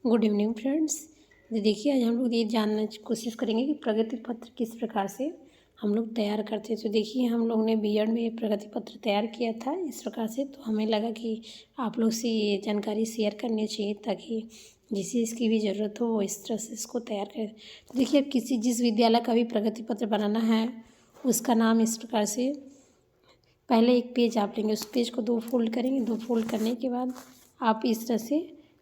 Good evening friends. देखिए आज हम लोग ये जानने की कोशिश करेंगे कि प्रगति पत्र किस प्रकार से हम लोग तैयार करते हैं। तो देखिए हम लोग ने बीएड में ये प्रगति पत्र तैयार किया था इस प्रकार से, तो हमें लगा कि आप लोग से ये जानकारी शेयर करनी चाहिए ताकि जिसे इसकी भी ज़रूरत हो वो इस तरह से इसको तैयार करें। तो देखिए अब जिस विद्यालय का भी प्रगति पत्र बनाना है उसका नाम इस प्रकार से, पहले एक पेज आप लेंगे, उस पेज को 2 फोल्ड करेंगे। 2 फोल्ड करने के बाद आप इस तरह से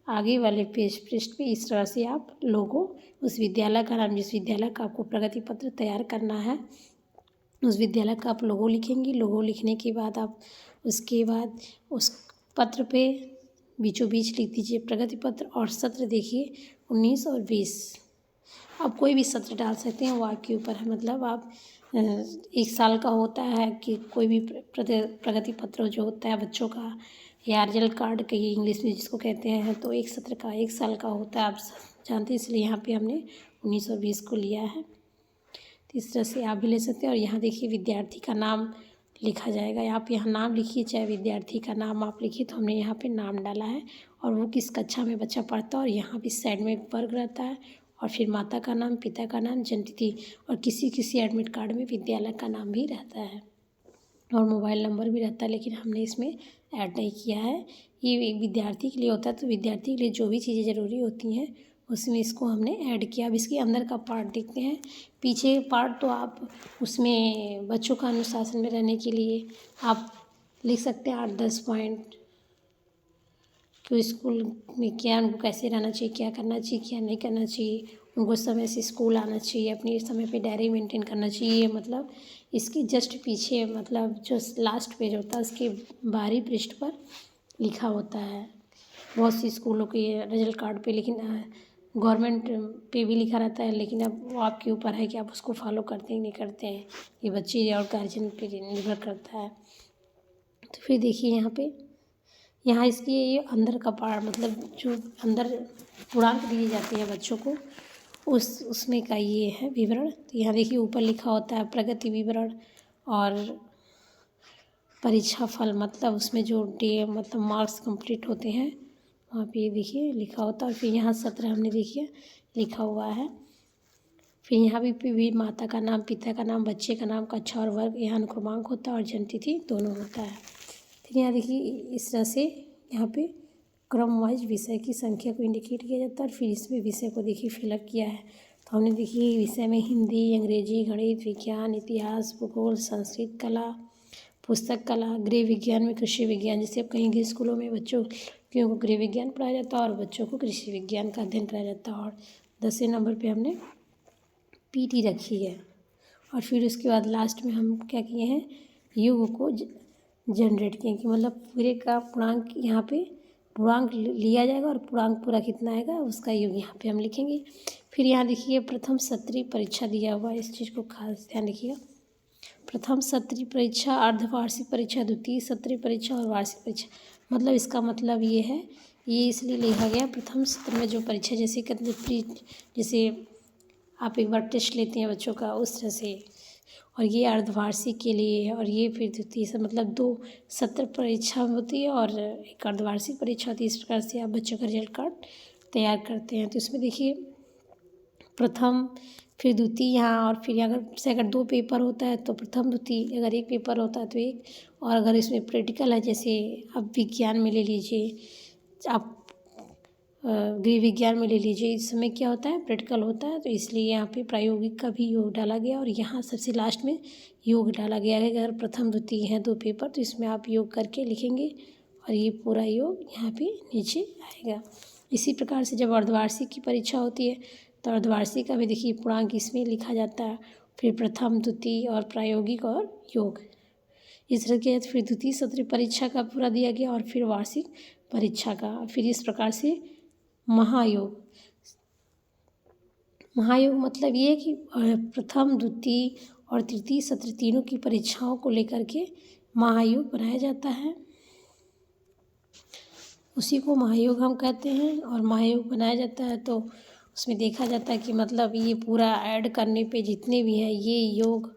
आगे वाले पृष्ठ पे इस तरह से आप लोगो, उस विद्यालय का नाम, जिस विद्यालय का आपको प्रगति पत्र तैयार करना है उस विद्यालय का आप लोगो लिखेंगे। लोगो लिखने के बाद आप उसके बाद उस पत्र पे बीचों बीच लिख दीजिए प्रगति पत्र, और सत्र देखिए 19 और 20। आप कोई भी सत्र डाल सकते हैं, वो आपके ऊपर है। मतलब आप 1 साल का होता है कि कोई भी प्रगति पत्र जो होता है बच्चों का, या रिजल्ट कार्ड कहिए इंग्लिश में जिसको कहते हैं, तो एक सत्र का 1 साल का होता है, आप जानते हैं। इसलिए यहाँ पे हमने 19 और 20 को लिया है। तो इस तरह से आप भी ले सकते हैं। और यहाँ देखिए विद्यार्थी का नाम लिखा जाएगा, आप यहाँ नाम लिखिए, चाहे विद्यार्थी का नाम आप लिखिए। तो हमने यहाँ पे नाम डाला है और वो किस कक्षा में बच्चा पढ़ता है, और यहाँ भी साइड में एक वर्ग रहता है, और फिर माता का नाम, पिता का नाम, जन्मतिथि, और किसी एडमिट कार्ड में विद्यालय का नाम भी रहता है और मोबाइल नंबर भी रहता है, लेकिन हमने इसमें ऐड नहीं किया है। ये विद्यार्थी के लिए होता है, तो विद्यार्थी के लिए जो भी चीज़ें ज़रूरी होती हैं उसमें इसको हमने ऐड किया। अब इसके अंदर का पार्ट देखते हैं। पीछे पार्ट तो आप उसमें बच्चों का अनुशासन में रहने के लिए आप लिख सकते हैं 8-10 पॉइंट, कि स्कूल में क्या उनको कैसे रहना चाहिए, क्या करना चाहिए, क्या नहीं करना चाहिए, उनको समय से स्कूल आना चाहिए, अपने समय पे डायरी मेंटेन करना चाहिए। मतलब इसके जस्ट पीछे, मतलब जो लास्ट पेज होता है उसके बाहरी पृष्ठ पर लिखा होता है बहुत सी स्कूलों के रिजल्ट कार्ड पे, लेकिन गवर्नमेंट पे भी लिखा रहता है। लेकिन अब वो आपके ऊपर है कि आप उसको फॉलो करते हैं नहीं करते हैं, ये बच्चे और गार्जियन पे निर्भर करता है। तो फिर देखिए यहाँ इसकी ये अंदर का पार्ट, मतलब जो अंदर पूर्णांक दिए जाते हैं बच्चों को, उसमें का ये है विवरण। तो यहाँ देखिए ऊपर लिखा होता है प्रगति विवरण और परीक्षा फल, मतलब उसमें जो मतलब मार्क्स कंप्लीट होते हैं वहाँ पे देखिए लिखा होता है। और फिर यहाँ सत्र हमने देखिए लिखा हुआ है। फिर यहाँ भी माता का नाम, पिता का नाम, बच्चे का नाम, कक्षा और वर्ग, यहाँ अनुक्रमांक होता है और जन्मतिथि दोनों होता है। फिर यहाँ देखिए इस तरह से यहाँ पे क्रम वाइज विषय की संख्या को इंडिकेट किया जाता है। और फिर इसमें विषय को देखिए फिलअप किया है। तो हमने देखिए विषय में हिंदी, अंग्रेजी, गणित, विज्ञान, इतिहास, भूगोल, संस्कृत, कला, पुस्तक कला, गृह विज्ञान में कृषि विज्ञान, जैसे अब कहीं स्कूलों में बच्चों को गृह विज्ञान पढ़ाया जाता है और बच्चों को कृषि विज्ञान का अध्ययन कराया जाता है। और 10वें नंबर पे हमने पीटी रखी है। और फिर उसके बाद लास्ट में हम क्या किए हैं, योग को जनरेट किए, कि मतलब पूरे का पूर्णांक, यहाँ पे पूर्णांक लिया जाएगा और पूर्णांक पूरा कितना आएगा उसका योग यहाँ पे हम लिखेंगे। फिर यहाँ देखिए प्रथम सत्रीय परीक्षा दिया हुआ है, इस चीज़ को खास ध्यान रखिएगा। प्रथम सत्रीय परीक्षा, अर्धवार्षिक परीक्षा, द्वितीय सत्रीय परीक्षा और वार्षिक परीक्षा। मतलब इसका मतलब ये है, ये इसलिए लिखा गया प्रथम सत्र में जो परीक्षा, जैसे आप एक बार टेस्ट लेते हैं बच्चों का उस तरह से, और ये अर्धवार्षिक के लिए है, और ये फिर द्वितीय से, मतलब 2 सत्र परीक्षा होती है और एक अर्धवार्षिक परीक्षा होती है। इस प्रकार से आप बच्चों का रिजल्ट कार्ड तैयार करते हैं। तो इसमें देखिए प्रथम, फिर द्वितीय यहाँ, और फिर अगर 2 पेपर होता है तो प्रथम द्वितीय, अगर 1 पेपर होता है तो 1, और अगर इसमें प्रैक्टिकल है, जैसे अब विज्ञान में ले लीजिए, आप गृह विज्ञान में ले लीजिए, इस समय क्या होता है प्रैक्टिकल होता है, तो इसलिए यहाँ पे प्रायोगिक का भी योग डाला गया। और यहाँ सबसे लास्ट में योग डाला गया है। अगर प्रथम द्वितीय है 2 पेपर तो इसमें आप योग करके लिखेंगे और ये पूरा योग यहाँ पे नीचे आएगा। इसी प्रकार से जब अर्धवार्षिक की परीक्षा होती है तो अर्धवार्षिक का भी देखिए पूर्णांक इसमें लिखा जाता है, फिर प्रथम, द्वितीय और प्रायोगिक और योग। इस तरह के फिर द्वितीय सत्र परीक्षा का पूरा दिया गया और फिर वार्षिक परीक्षा का। फिर इस प्रकार से महायोग मतलब ये है कि प्रथम, द्वितीय और तृतीय सत्र तीनों की परीक्षाओं को लेकर के महायोग बनाया जाता है, उसी को महायोग हम कहते हैं। और महायोग बनाया जाता है तो उसमें देखा जाता है कि मतलब ये पूरा ऐड करने पे जितने भी हैं ये योग,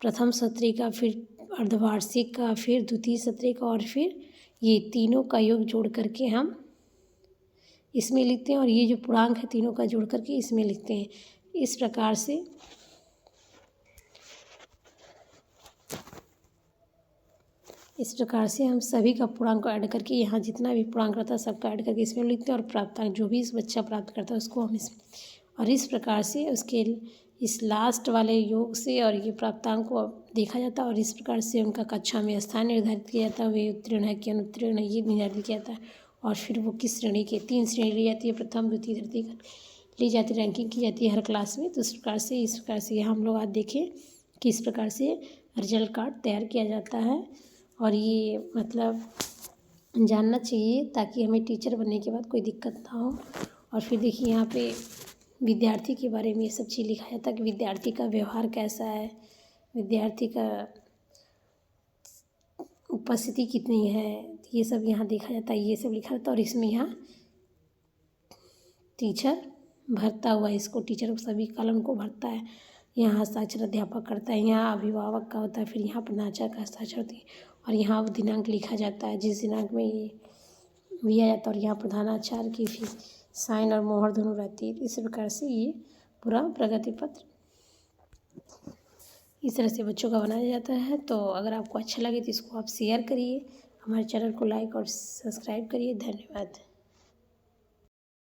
प्रथम सत्र का, फिर अर्धवार्षिक का, फिर द्वितीय सत्र का, और फिर ये तीनों का योग जोड़ करके हम इसमें लिखते हैं और ये जो पूर्णांक है तीनों का जोड़ करके इसमें लिखते हैं। इस प्रकार से हम सभी का पूर्णांक को ऐड करके यहाँ जितना भी पूर्णांक रहता है सबका ऐड करके इसमें लिखते हैं और प्राप्तांक जो भी इस बच्चा प्राप्त करता है उसको हम इसमें, और इस प्रकार से उसके इस लास्ट वाले योग से और ये प्राप्तांक को देखा जाता है और इस प्रकार से उनका कक्षा में स्थान निर्धारित किया जाता है। वे उत्तीर्ण है कि अनुत्तीर्ण है ये निर्धारित किया जाता है और फिर वो किस श्रेणी के 3 श्रेणी ली जाती है, प्रथम द्वितीय तृतीय ली जाती है, रैंकिंग की जाती है हर क्लास में। तो इस प्रकार से हम लोग आज देखें कि इस प्रकार से रिजल्ट कार्ड तैयार किया जाता है और ये मतलब जानना चाहिए ताकि हमें टीचर बनने के बाद कोई दिक्कत ना हो। और फिर देखिए यहाँ पे विद्यार्थी के बारे में ये सब चीज़ लिखा जाता है कि विद्यार्थी का व्यवहार कैसा है, विद्यार्थी का उपस्थिति कितनी है, ये सब यहाँ देखा जाता है, ये सब लिखा जाता है। और इसमें यहाँ टीचर भरता हुआ इसको टीचर सभी कॉलम को भरता है। यहाँ हस्ताक्षर अध्यापक करता है, यहाँ अभिभावक का होता है, फिर यहाँ प्रधानाचार्य का हस्ताक्षर होती है और यहाँ वो दिनांक लिखा जाता है जिस दिनांक में ये लिया जाता है और यहाँ प्रधानाचार्य की भी साइन और मोहर दोनों रहती है। इस प्रकार से ये पूरा प्रगति पत्र इस तरह से बच्चों का बनाया जाता है। तो अगर आपको अच्छा लगे तो इसको आप शेयर करिए, हमारे चैनल को लाइक और सब्सक्राइब करिए। धन्यवाद।